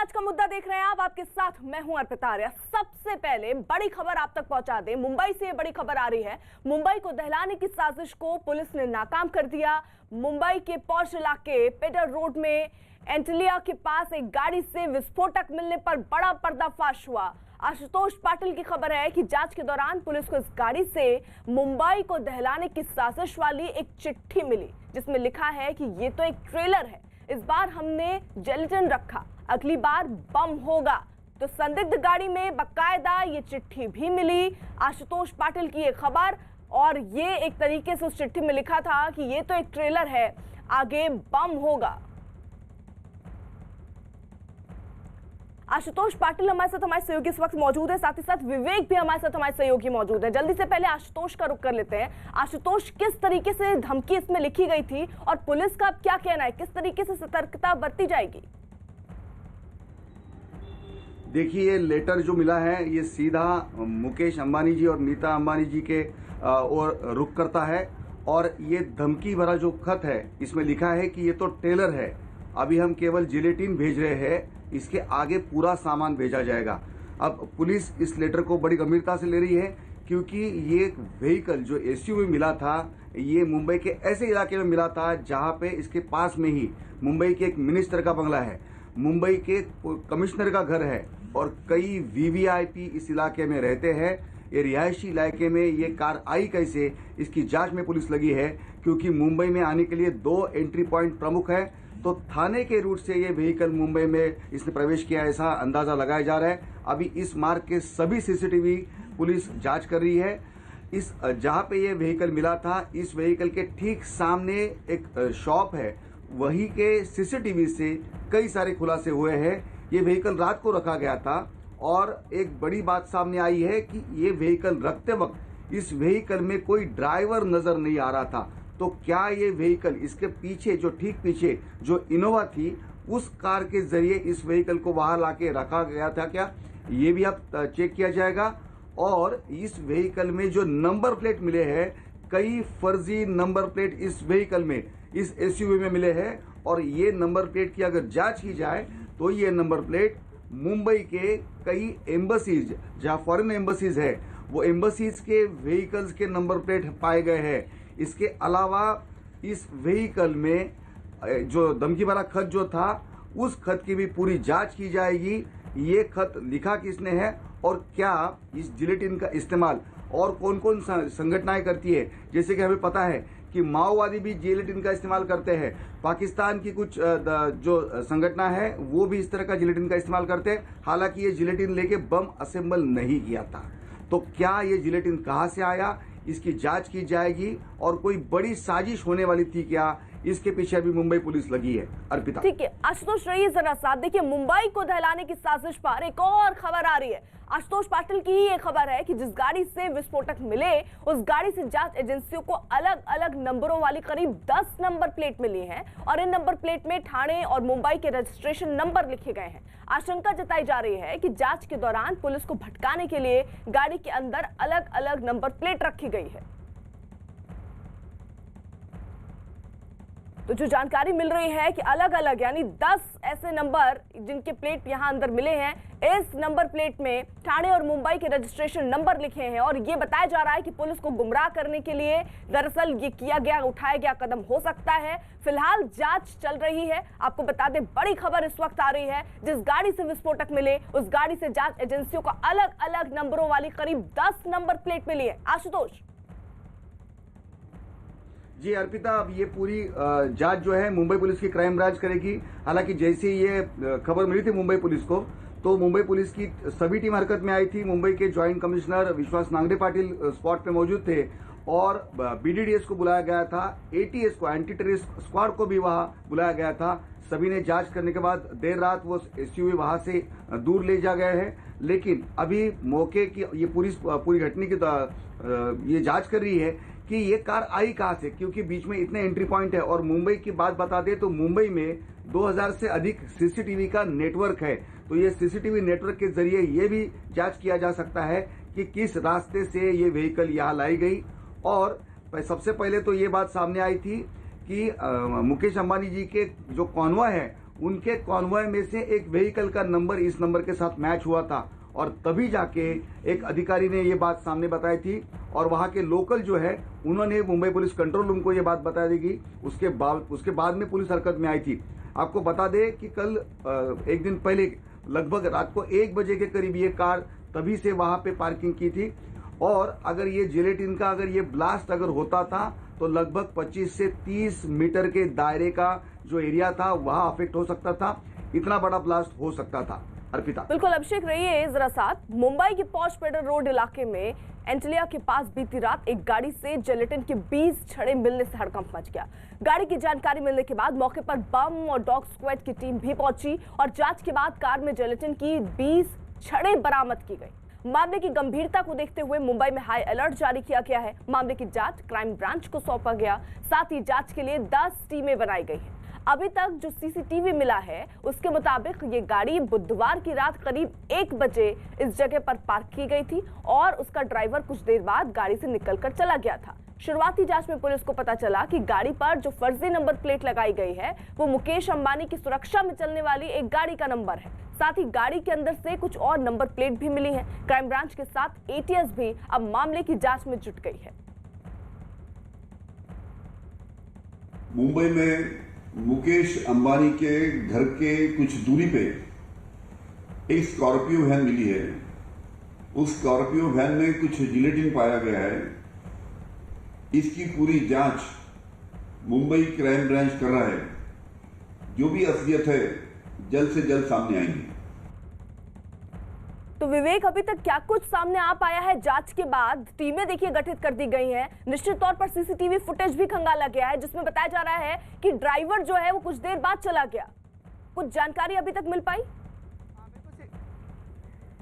आज का मुद्दा देख रहे हैं आप, आपके साथ मैं हूं अर्पिता आर्या। सबसे पहले बड़ी खबर आप तक पहुंचा दें। मुंबई से बड़ी खबर आ रही है। मुंबई को दहलाने की साजिश को पुलिस ने नाकाम कर दिया। मुंबई के पॉश इलाके पेटर रोड में एंटिलिया के पास एक गाड़ी से विस्फोटक मिलने पर बड़ा पर्दाफाश हुआ। आशुतोष पाटिल की खबर है कि जांच के दौरान पुलिस को इस गाड़ी से मुंबई को दहलाने की साजिश वाली एक चिट्ठी मिली, जिसमें लिखा है कि ये तो एक ट्रेलर है, इस बार हमने जेलेटिन रखा, अगली बार बम होगा। तो संदिग्ध गाड़ी में बकायदा ये चिट्ठी भी मिली। आशुतोष पाटिल की ये खबर, और ये एक तरीके से उस चिट्ठी में लिखा था कि ये तो एक ट्रेलर है, आगे बम होगा। आशुतोष पाटिल हमारे सहयोगी इस वक्त मौजूद है, साथ ही साथ विवेक भी हमारे साथ हमारे सहयोगी मौजूद है। जल्दी से पहले आशुतोष का रुख कर लेते हैं। आशुतोष, किस तरीके से धमकी इसमें लिखी गई थी और पुलिस का अब क्या कहना है, किस तरीके से सतर्कता बरती जाएगी? देखिए, ये लेटर जो मिला है ये सीधा मुकेश अंबानी जी और नीता अंबानी जी के ओर रुख करता है। और ये धमकी भरा जो खत है इसमें लिखा है कि ये तो ट्रेलर है, अभी हम केवल जिलेटिन भेज रहे हैं, इसके आगे पूरा सामान भेजा जाएगा। अब पुलिस इस लेटर को बड़ी गंभीरता से ले रही है, क्योंकि ये एक व्हीकल जो एसयूवी मिला था, ये मुंबई के ऐसे इलाके में मिला था जहां पे इसके पास में ही मुंबई के एक मिनिस्टर का बंगला है, मुंबई के कमिश्नर का घर है और कई वीवीआईपी इस इलाके में रहते हैं। ये रिहायशी इलाके में ये कार आई कैसे, इसकी जांच में पुलिस लगी है, क्योंकि मुंबई में आने के लिए 2 एंट्री पॉइंट प्रमुख है। तो थाने के रूट से ये व्हीकल मुंबई में इसने प्रवेश किया, ऐसा अंदाजा लगाया जा रहा है। अभी इस मार्ग के सभी सीसीटीवी पुलिस जांच कर रही है। इस जहां पे ये व्हीकल मिला था, इस व्हीकल के ठीक सामने एक शॉप है, वही के सीसीटीवी से कई सारे खुलासे हुए हैं। ये व्हीकल रात को रखा गया था और एक बड़ी बात सामने आई है कि ये व्हीकल रखते वक्त इस व्हीकल में कोई ड्राइवर नजर नहीं आ रहा था। तो क्या ये व्हीकल इसके पीछे जो ठीक पीछे जो इनोवा थी, उस कार के जरिए इस व्हीकल को वहां लाके रखा गया था क्या, ये भी अब चेक किया जाएगा। और इस व्हीकल में जो नंबर प्लेट मिले हैं, कई फर्जी नंबर प्लेट इस व्हीकल में, इस एसयूवी में मिले हैं। और ये नंबर प्लेट की अगर जांच की जाए तो ये नंबर प्लेट मुंबई के कई एम्बसीज, जहां फॉरेन एम्बसीज है, वो एम्बसीज के व्हीकल्स के नंबर प्लेट पाए गए हैं। इसके अलावा इस व्हीकल में जो धमकी भरा खत जो था, उस खत की भी पूरी जांच की जाएगी। ये खत लिखा किसने है और क्या इस जिलेटिन का इस्तेमाल और कौन कौन संगठनाएं करती है। जैसे कि हमें पता है कि माओवादी भी जिलेटिन का इस्तेमाल करते हैं, पाकिस्तान की कुछ जो संगठना है वो भी इस तरह का जिलेटिन का इस्तेमाल करते हैं। हालांकि ये जिलेटिन लेके बम असेंबल नहीं किया था। तो क्या ये जिलेटिन कहां से आया, इसकी जांच की जाएगी। और कोई बड़ी साजिश होने वाली थी क्या, इसके पीछे अभी मुंबई पुलिस लगी है। अर्पिता, ठीक है आशुतोष, रहिए जरा साथ। देखिए, मुंबई को दहलाने की साजिश पर एक और खबर आ रही है। आशुतोष पाटिल की ही ये खबर है कि जिस गाड़ी से विस्फोटक मिले, उस गाड़ी से जांच एजेंसियों को अलग अलग नंबरों वाली करीब 10 नंबर प्लेट मिली हैं और इन नंबर प्लेट में ठाणे और मुंबई के रजिस्ट्रेशन नंबर लिखे गए हैं। आशंका जताई जा रही है कि जांच के दौरान पुलिस को भटकाने के लिए गाड़ी के अंदर अलग अलग नंबर प्लेट रखी गई है। तो जो जानकारी मिल रही है कि अलग अलग यानी 10 ऐसे नंबर जिनके प्लेट यहां अंदर मिले हैं, इस नंबर प्लेट में ठाणे और मुंबई के रजिस्ट्रेशन नंबर लिखे हैं। और ये बताया जा रहा है कि पुलिस को गुमराह करने के लिए दरअसल ये किया गया, उठाया गया कदम हो सकता है। फिलहाल जांच चल रही है। आपको बता दें, बड़ी खबर इस वक्त आ रही है, जिस गाड़ी से विस्फोटक मिले, उस गाड़ी से जांच एजेंसियों को अलग अलग नंबरों वाली करीब 10 नंबर प्लेट मिली है। आशुतोष जी अर्पिता, अब ये पूरी जांच जो है मुंबई पुलिस की क्राइम ब्रांच करेगी। हालांकि जैसे ही ये खबर मिली थी मुंबई पुलिस को, तो मुंबई पुलिस की सभी टीम हरकत में आई थी। मुंबई के ज्वाइंट कमिश्नर विश्वास नांगरे पाटिल स्पॉट पे मौजूद थे और बीडीडीएस को बुलाया गया था, एटीएस को, एंटी टेररिस्ट स्क्वाड को भी वहां बुलाया गया था। सभी ने जांच करने के बाद देर रात वो एसयूवी वहां से दूर ले जा गए हैं। लेकिन अभी मौके की ये पूरी घटना की ये जांच कर रही है कि ये कार आई कहां से, क्योंकि बीच में इतने एंट्री पॉइंट है। और मुंबई की बात बता दें तो मुंबई में 2000 से अधिक सीसीटीवी का नेटवर्क है। तो ये सीसीटीवी नेटवर्क के जरिए ये भी जांच किया जा सकता है कि किस रास्ते से ये व्हीकल यहां लाई गई। और सबसे पहले तो ये बात सामने आई थी कि मुकेश अंबानी जी के जो कॉन्वॉय है उनके कॉन्वॉय में से एक व्हीकल का नंबर इस नंबर के साथ मैच हुआ था और तभी जाके एक अधिकारी ने ये बात सामने बताई थी और वहां के लोकल जो है उन्होंने मुंबई पुलिस कंट्रोल रूम को ये बात बता दी कि उसके बाद में पुलिस हरकत में आई थी। आपको बता दें कि कल एक दिन पहले लगभग रात को 1 बजे के करीब ये कार तभी से वहां पे पार्किंग की थी और अगर ये जिलेटिन का अगर ये ब्लास्ट अगर होता था तो लगभग 25 से 30 मीटर के दायरे का जो एरिया था वहां अफेक्ट हो सकता था। इतना बड़ा ब्लास्ट हो सकता था। अर्पिता। बिल्कुल अभिषेक, रहिए जरा साथ। मुंबई के पॉश पेडर रोड इलाके में एंटलिया के पास बीती रात एक गाड़ी से जिलेटिन के 20 छड़े मिलने से हड़कंप मच गया। गाड़ी की जानकारी मिलने के बाद मौके पर बम और डॉग स्क्वाड की टीम भी पहुंची और जांच के बाद कार में जिलेटिन की 20 छड़े बरामद की गई। मामले की गंभीरता को देखते हुए मुंबई में हाई अलर्ट जारी किया गया है। मामले की जांच क्राइम ब्रांच को सौंपा गया, साथ ही जांच के लिए 10 टीमें बनाई गई हैं। अभी तक जो सीसीटीवी मिला है उसके मुताबिक ये गाड़ी बुधवार की रात करीब 1 बजे इस जगह पर पार्क की गई थी और उसका ड्राइवर कुछ देर बाद गाड़ी से निकलकर चला गया था। शुरुआती जांच में पुलिस को पता चला कि गाड़ी पर जो फर्जी नंबर प्लेट लगाई गई है वो मुकेश अंबानी की सुरक्षा में चलने वाली एक गाड़ी का नंबर है। साथ ही गाड़ी के अंदर से कुछ और नंबर प्लेट भी मिली है। क्राइम ब्रांच के साथ एटीएस भी अब मामले की जांच में जुट गई है। मुंबई में मुकेश अंबानी के घर के कुछ दूरी पे एक स्कॉर्पियो वैन मिली है। उस स्कॉर्पियो वैन में कुछ जिलेटिन पाया गया है। इसकी पूरी जांच मुंबई क्राइम ब्रांच कर रहा है। जो भी असलियत है जल्द से जल्द सामने आएंगी। तो विवेक, अभी तक क्या कुछ सामने आ पाया है? जांच के बाद टीमें देखिए गठित कर दी गई हैं। निश्चित तौर पर सीसीटीवी फुटेज भी खंगाला गया है जिसमें बताया जा रहा है कि ड्राइवर जो है वो कुछ देर बाद चला गया। कुछ जानकारी अभी तक मिल पाई?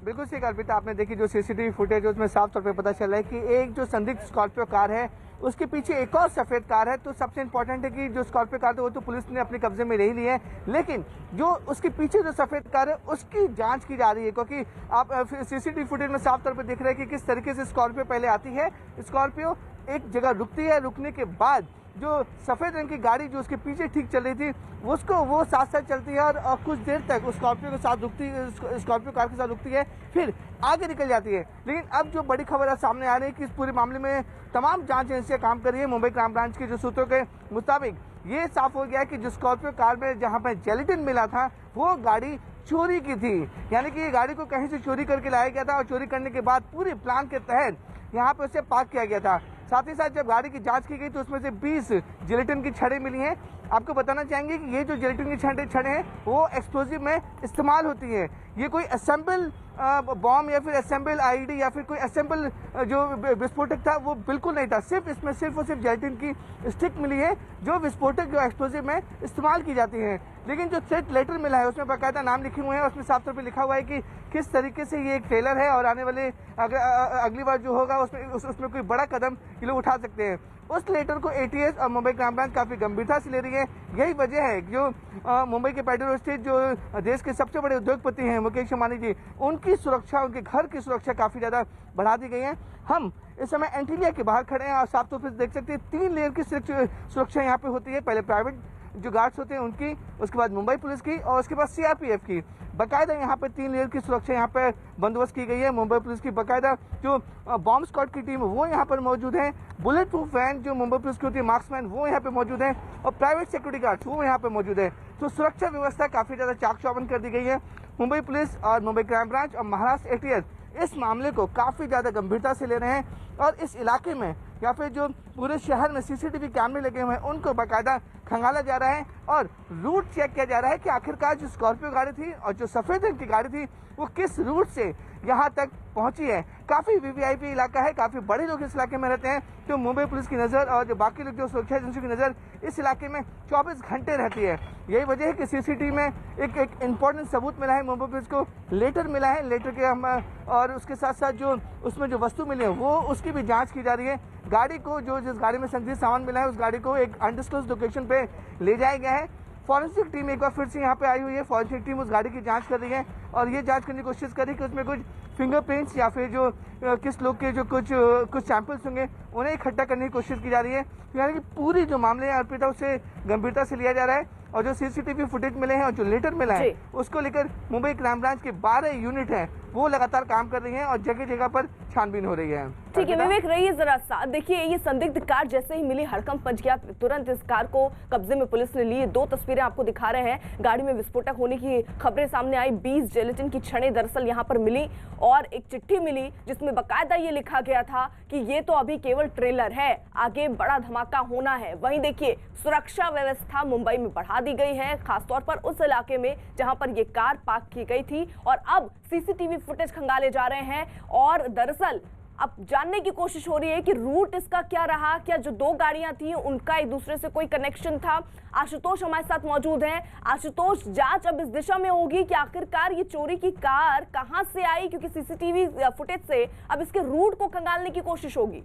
बिल्कुल सही अर्पिता, आपने देखी जो सीसीटीवी फुटेज है उसमें साफ तौर पे पता चल रहा है कि एक जो संदिग्ध स्कॉर्पियो कार है उसके पीछे एक और सफेद कार है। तो सबसे इंपॉर्टेंट है कि जो स्कॉर्पियो कार है वो तो पुलिस ने अपने कब्जे में ले ली है, लेकिन जो उसके पीछे जो सफेद कार है उसकी जांच की जा रही है, क्योंकि आप सीसीटीवी फुटेज में साफ तौर पे दिख रहा है कि किस तरीके से स्कॉर्पियो पहले आती है। स्कॉर्पियो एक जगह रुकती है, रुकने के बाद जो सफेद रंग की गाड़ी जो उसके पीछे ठीक चल रही थी उसको वो साथ साथ चलती है और कुछ देर तक उस स्कॉर्पियो के साथ रुकती है, स्कॉर्पियो कार के साथ रुकती है, फिर आगे निकल जाती है। लेकिन अब जो बड़ी खबर सामने आ रही है कि इस पूरे मामले में तमाम जांच एजेंसियां काम कर रही है। मुंबई क्राइम ब्रांच के जो सूत्रों के मुताबिक ये साफ हो गया है कि जो स्कॉर्पियो कार में जहां पर जिलेटिन मिला था वो गाड़ी चोरी की थी, यानी कि ये गाड़ी को कहीं से चोरी करके लाया गया था और चोरी करने के बाद पूरे प्लान के तहत यहाँ पे उसे पार्क किया गया था। साथ ही साथ जब गाड़ी की जांच की गई तो उसमें से 20 जिलेटिन की छड़ें मिली हैं। आपको बताना चाहेंगे कि ये जो जिलेटिन की छड़ें हैं वो एक्सप्लोजिव में इस्तेमाल होती हैं। ये कोई असेंबल बॉम्ब या फिर असेंबल आईडी या फिर कोई असेंबल जो विस्फोटक था वो बिल्कुल नहीं था। सिर्फ इसमें सिर्फ और सिर्फ जिलेटिन की स्टिक मिली है जो विस्फोटक जो एक्सप्लोजिव में इस्तेमाल की जाती है। लेकिन जो थ्रेट लेटर मिला है उसमें बाकायदा नाम लिखे हुए हैं, उसमें साफ तौर पर लिखा हुआ है कि किस तरीके से ये एक ट्रेलर है और आने वाले अगली बार जो होगा उसमें कोई बड़ा कदम ये लोग उठा सकते हैं। उस लेटर को एटीएस और मुंबई क्राइम ब्रांच काफी गंभीरता से ले रही है। यही वजह है जो मुंबई के पेडर स्टेट जो देश के सबसे बड़े उद्योगपति हैं मुकेश अंबानी जी, उनकी सुरक्षा, उनके घर की सुरक्षा काफी ज्यादा बढ़ा दी गई है। हम इस समय एंटीलिया के बाहर खड़े हैं और साफ तौर पर देख सकते हैं 3 लेयर की सुरक्षा यहाँ पे होती है। पहले प्राइवेट जो गार्ड्स होते हैं उनकी, उसके बाद मुंबई पुलिस की और उसके बाद सीआरपीएफ की। बाकायदा यहाँ पे 3 लेयर की सुरक्षा यहाँ पे बंदोबस्त की गई है। मुंबई पुलिस की बाकायदा जो बॉम्ब स्क्वाड की टीम वो यहाँ पर मौजूद है। बुलेट प्रूफ वैन जो मुंबई पुलिस की होती है, मार्क्समैन, वो यहाँ पे मौजूद है और प्राइवेट सिक्योरिटी गार्ड्स वो यहाँ पे मौजूद है। तो सुरक्षा व्यवस्था काफी ज्यादा चाक चौबंद कर दी गई है। मुंबई पुलिस और मुंबई क्राइम ब्रांच और महाराष्ट्र एटीएस इस मामले को काफी ज्यादा गंभीरता से ले रहे हैं और इस इलाके में या फिर जो पूरे शहर में सीसीटीवी कैमरे लगे हुए हैं उनको बाकायदा खंगाला जा रहा है और रूट चेक किया जा रहा है कि आखिरकार जो स्कॉर्पियो गाड़ी थी और जो सफेद रंग की गाड़ी थी वो किस रूट से यहाँ तक पहुंची है। काफी वीवीआईपी इलाका है, काफी बड़े लोग इस इलाके में रहते हैं। तो मुंबई पुलिस की नजर और जो बाकी लोग जो सुरक्षा एजेंसियों की नजर इस इलाके में 24 घंटे रहती है। यही वजह है कि सीसीटीवी में एक इंपॉर्टेंट सबूत मिला है। मुंबई पुलिस को लेटर मिला है, लेटर के हम और उसके साथ साथ जो उसमें जो वस्तु मिली है वो उसकी भी जांच की जा रही है। गाड़ी को जो जिस गाड़ी में संदिग्ध सामान मिला है उस गाड़ी को एक अनडिस्क्लोज्ड लोकेशन पे ले जाया गया है। फॉरेंसिक टीम एक बार फिर से यहाँ पे आई हुई है। फॉरेंसिक टीम उस गाड़ी की जांच कर रही है और ये जांच करने की कोशिश कर रही है कि उसमें कुछ फिंगरप्रिंट्स या फिर जो किस लोग के जो कुछ सैंपल्स होंगे उन्हें इकट्ठा करने की कोशिश की जा रही है। यानी कि पूरी जो मामले हैं अर्पिता उसे गंभीरता से लिया जा रहा है। और जो सीसीटीवी फुटेज मिले हैं और जो लेटर मिला है उसको लेकर मुंबई क्राइम ब्रांच के 12 यूनिट हैं वो लगातार काम कर रही हैं और जगह जगह पर छानबीन हो रही है। ठीक है विवेक, रहिए जरा सा। देखिए ये संदिग्ध कार जैसे ही मिली हड़कंप मच गया, तुरंत इस कार को कब्जे में पुलिस ने ली। 2 तस्वीरें आपको दिखा रहे हैं, गाड़ी में विस्फोटक होने की खबरें सामने आई। 20 जिलेटिन की छड़ें दरअसल यहाँ पर मिली और एक चिट्ठी मिली जिसमें बाकायदा ये लिखा गया था कि ये तो अभी केवल ट्रेलर है, आगे बड़ा धमाका होना है। वहीं देखिए सुरक्षा व्यवस्था मुंबई में बढ़ा दी गई है, खासतौर पर उस इलाके में जहां पर ये कार पार्क की गई थी। और अब सीसीटीवी फुटेज खंगाले जा रहे हैं और दरअसल अब जानने की कोशिश हो रही है कि रूट इसका क्या रहा, क्या जो 2 गाड़ियां थी उनका एक दूसरे से कोई कनेक्शन था। आशुतोष हमारे साथ मौजूद हैं। आशुतोष, जांच अब इस दिशा में होगी कि आखिरकार ये चोरी की कार कहां से आई, क्योंकि सीसीटीवी फुटेज से अब इसके रूट को खंगालने की कोशिश होगी।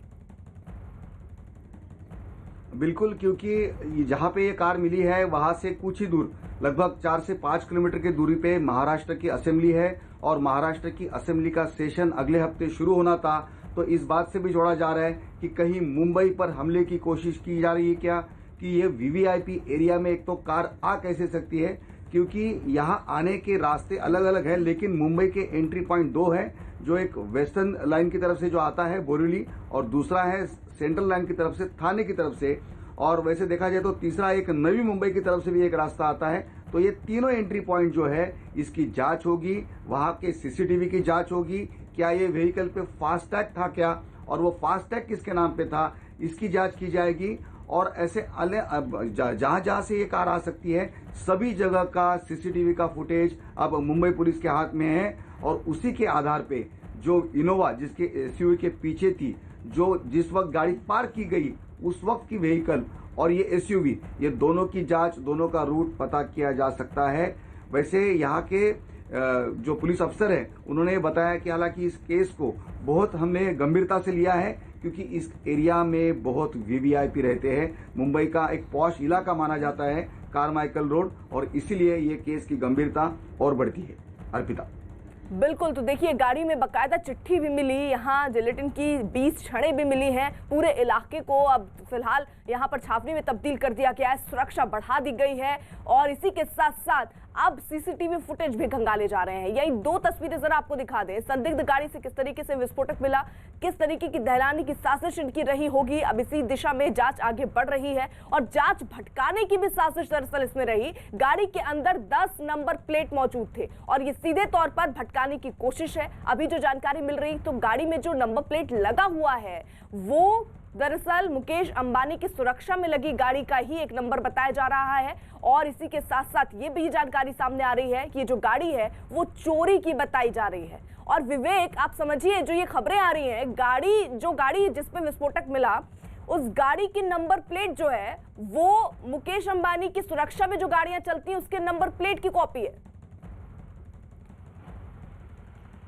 बिल्कुल, क्योंकि जहां पे ये कार मिली है वहां से कुछ ही दूर, लगभग 4 से 5 किलोमीटर की दूरी पे महाराष्ट्र की असेंबली है और महाराष्ट्र की असेंबली का सेशन अगले हफ्ते शुरू होना था। तो इस बात से भी जोड़ा जा रहा है कि कहीं मुंबई पर हमले की कोशिश की जा रही है क्या, कि ये वीवीआईपी एरिया में एक तो कार आ कैसे सकती है, क्योंकि यहाँ आने के रास्ते अलग अलग हैं, लेकिन मुंबई के एंट्री पॉइंट 2 है, जो एक वेस्टर्न लाइन की तरफ से जो आता है बोरीवली, और दूसरा है सेंट्रल लाइन की तरफ से थाने की तरफ से, और वैसे देखा जाए तो तीसरा एक नवी मुंबई की तरफ से भी एक रास्ता आता है। तो ये तीनों एंट्री पॉइंट जो है इसकी जांच होगी, वहां के सीसीटीवी की जांच होगी, क्या ये व्हीकल पे फास्टैग था क्या, और वो फास्टैग किसके नाम पे था, इसकी जांच की जाएगी। और ऐसे जहां जहां से ये कार आ सकती है सभी जगह का सीसीटीवी का फुटेज अब मुंबई पुलिस के हाथ में है, और उसी के आधार पे जो इनोवा जिसके एसयूवी के पीछे थी, जो जिस वक्त गाड़ी पार्क की गई उस वक्त की व्हीकल और ये एसयूवी, ये दोनों की जांच, दोनों का रूट पता किया जा सकता है। वैसे यहाँ के जो पुलिस अफसर हैं उन्होंने बताया कि हालांकि इस केस को बहुत हमने गंभीरता से लिया है, क्योंकि इस एरिया में बहुत वीवीआईपी रहते हैं। मुंबई का एक पॉश इलाका माना जाता है कारमाइकल रोड, और इसीलिए ये केस की गंभीरता और बढ़ती है। अर्पिता। बिल्कुल, तो देखिए गाड़ी में बकायदा चिट्ठी भी मिली, यहाँ जिलेटिन की 20 छड़ें भी मिली हैं। पूरे इलाके को अब फिलहाल यहाँ पर छावनी में तब्दील कर दिया गया है, सुरक्षा बढ़ा दी गई है और इसी के साथ साथ अब सीसीटीवी फुटेज भी खंगाले जा रहे हैं। यही 2 तस्वीरें जरा आपको दिखा दें, संदिग्ध गाड़ी से किस तरीके से विस्फोटक मिला, किस तरीके की दहलाने की साजिश इनकी रही होगी। अब इसी दिशा में जांच आगे बढ़ रही है और जांच भटकाने की भी साजिश दरअसल इसमें रही। गाड़ी के अंदर 10 नंबर प्लेट मौजूद थे और ये सीधे तौर पर भटकाने की कोशिश है। अभी जो जानकारी मिल रही, तो गाड़ी में जो नंबर प्लेट लगा हुआ है वो दरअसल मुकेश अंबानी की सुरक्षा में लगी गाड़ी का ही एक नंबर बताया जा रहा है। और इसी के साथ साथ ये भी जानकारी सामने आ रही है कि ये जो गाड़ी है वो चोरी की बताई जा रही है। और विवेक, आप समझिए जो ये खबरें आ रही हैं, गाड़ी जिसपे विस्फोटक मिला, उस गाड़ी की नंबर प्लेट जो है वो मुकेश अंबानी की सुरक्षा में जो गाड़ियां चलती हैं उसके नंबर प्लेट की कॉपी है।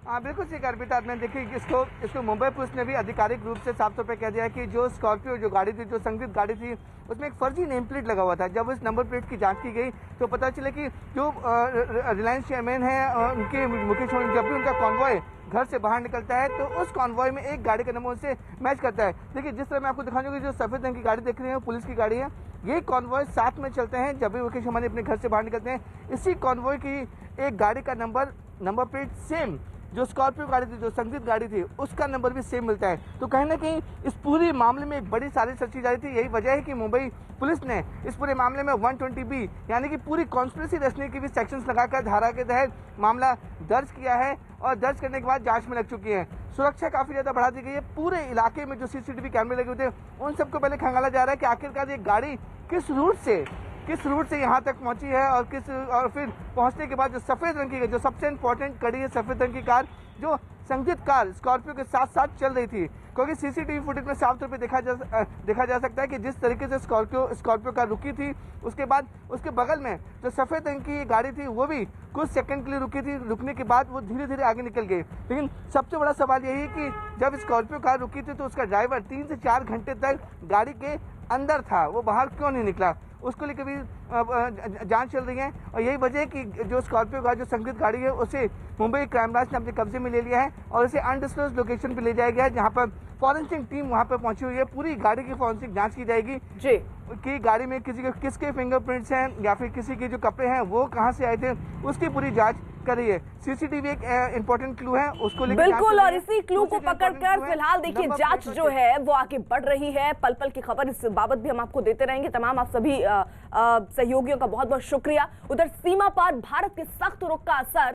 हाँ बिल्कुल सही अर्पिता, आपने देखिए इसको मुंबई पुलिस ने भी आधिकारिक रूप से साफ तौर पे कह दिया है कि जो स्कॉर्पियो जो गाड़ी थी, जो संदिग्ध गाड़ी थी, उसमें एक फर्जी नेम प्लेट लगा हुआ था। जब इस नंबर प्लेट की जांच की गई तो पता चला कि जो रिलायंस चेयरमैन है उनके मुकेश, जब भी उनका कॉन्वॉय घर से बाहर निकलता है तो उस कॉन्वॉय में एक गाड़ी का नंबर उससे मैच करता है। देखिए जिस तरह मैं आपको दिखाऊंगा, जो सफेद रंग की गाड़ी देख रहे हैं वो पुलिस की गाड़ी है। ये कॉन्वॉय साथ में चलते हैं जब भी मुकेश अंबानी अपने घर से बाहर निकलते हैं। इसी कॉन्वॉय की एक गाड़ी का नंबर प्लेट सेम, जो स्कॉर्पियो गाड़ी थी, जो संदिग्ध गाड़ी थी, उसका नंबर भी सेम मिलता है। तो कहीं ना कहीं इस पूरे मामले में एक बड़ी साजिश रची जा रही थी। यही वजह है कि मुंबई पुलिस ने इस पूरे मामले में 120B यानी कि पूरी कॉन्स्पिरेसी रचने की भी सेक्शंस लगाकर धारा के तहत मामला दर्ज किया है और दर्ज करने के बाद जांच में लग चुकी है। सुरक्षा काफी ज्यादा बढ़ा दी गई है। पूरे इलाके में जो सीसीटीवी कैमरे लगे हुए थे उन सबको पहले खंगाला जा रहा है कि आखिरकार ये गाड़ी किस रूट से यहाँ तक पहुंची है और फिर पहुंचने के बाद जो सफेद रंग की, जो सबसे इंपॉर्टेंट कड़ी है, सफेद रंग की कार जो संदिग्ध कार स्कॉर्पियो के साथ साथ चल रही थी। क्योंकि सीसीटीवी फुटेज में साफ तौर पे देखा जा सकता है कि जिस तरीके से स्कॉर्पियो कार रुकी थी, उसके बाद उसके बगल में जो सफेद रंग की गाड़ी थी वो भी कुछ सेकंड के लिए रुकी थी। रुकने के बाद वो धीरे धीरे आगे निकल गई। लेकिन सबसे बड़ा सवाल यही है कि जब स्कॉर्पियो कार रुकी थी तो उसका ड्राइवर 3 से 4 घंटे तक गाड़ी के अंदर था वो बाहर क्यों नहीं निकला, उसको लेकर भी जांच चल रही है। और यही वजह है कि जो स्कॉर्पियो का जो संदिग्ध गाड़ी है उसे मुंबई क्राइम ब्रांच ने अपने कब्जे में ले लिया है और इसे अनडिस्क्लोज्ड लोकेशन पे ले जाया गया है, जहां पर फॉरेंसिक टीम वहां पर पहुंची हुई है। पूरी गाड़ी की फॉरेंसिक जांच की जाएगी जी कि गाड़ी में किसके फिंगरप्रिंट्स हैं या फिर किसी के जो कपड़े हैं वो कहां से आए थे, उसकी पूरी जांच कर रही है। सीसीटीवी एक इंपॉर्टेंट क्लू है, उसको लेकर बिल्कुल, और इसी क्लू को पकड़कर फिलहाल देखिए जांच जो है वो आगे बढ़ रही है। पल पल की खबर इस बाबत भी हम आपको देते रहेंगे। तमाम आप सभी सहयोगियों का बहुत बहुत शुक्रिया। उधर सीमा पार भारत के सख्त रुख का असर